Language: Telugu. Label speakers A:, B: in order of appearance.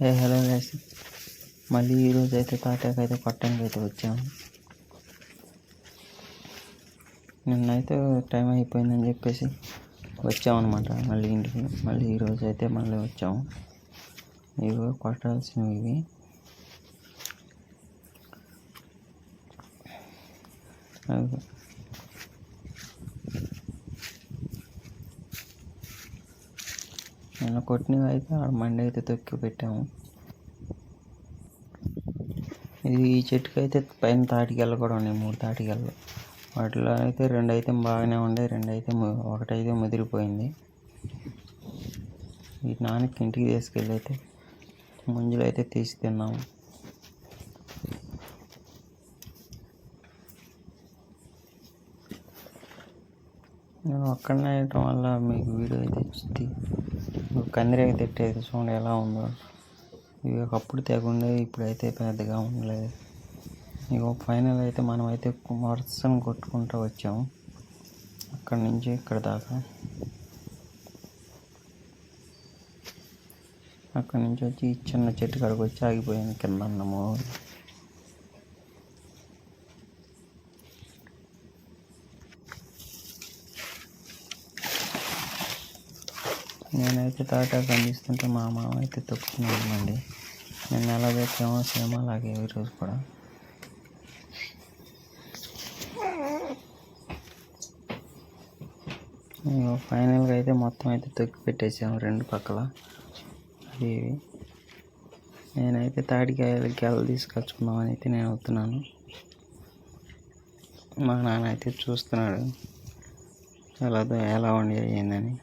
A: హలో గైస్, మళ్ళీ ఈరోజు అయితే తాటాకైతే కొట్టడానికి అయితే వచ్చాము. నిన్నైతే టైం అయిపోయిందని చెప్పేసి వచ్చామన్నమాట మళ్ళీ ఇంటికి. మళ్ళీ ఈరోజు అయితే మళ్ళీ వచ్చాము. ఇవి కొట్టాల్సినవి ఇవి. నిన్న కొట్టినవి అయితే ఆడ మండి అయితే తొక్కి పెట్టాము. ఇది ఈ చెట్టుకి అయితే పైన తాటికెళ్ళ కూడా ఉన్నాయి, 3 తాటికెళ్ళు. వాటిలో అయితే 2 అయితే బాగానే ఉండే, 2 అయితే ఒకటైతే ముదిరిపోయింది. ఈ నాన్నకి ఇంటికి తీసుకెళ్ళి అయితే ముంజలు అయితే తీసి తిన్నాము. నేను ఒక్కడనే వేయటం వల్ల మీకు వీడియో అయితే కందిరేగ తిట్టేది చూడండి ఎలా ఉందో. ఇవి ఒకప్పుడు తెగుండే, ఇప్పుడైతే పెద్దగా ఉండలేదు. ఇక ఫైనల్ అయితే మనం అయితే వర్షం కొట్టుకుంటూ వచ్చాము అక్కడి నుంచి ఇక్కడ దాకా. అక్కడి నుంచి వచ్చి చిన్న చెట్టు కాడికి వచ్చి ఆగిపోయాను కింద అన్నము. నేనైతే తాటాకు అందిస్తుంటే మా మామ అయితే తొక్కుతున్నామండి. నేను ఎలా పెట్టామో సేమ్ అలాగే ఈరోజు కూడా. ఫైనల్గా అయితే మొత్తం అయితే తొక్కి పెట్టేసాము 2 పక్కల. అది నేనైతే తాటికాయలు గెల తీసుకొచ్చుకుందామని అయితే నేను వస్తున్నాను. మా నాన్న అయితే చూస్తున్నాడు ఎలా వండి అయ్యిందని.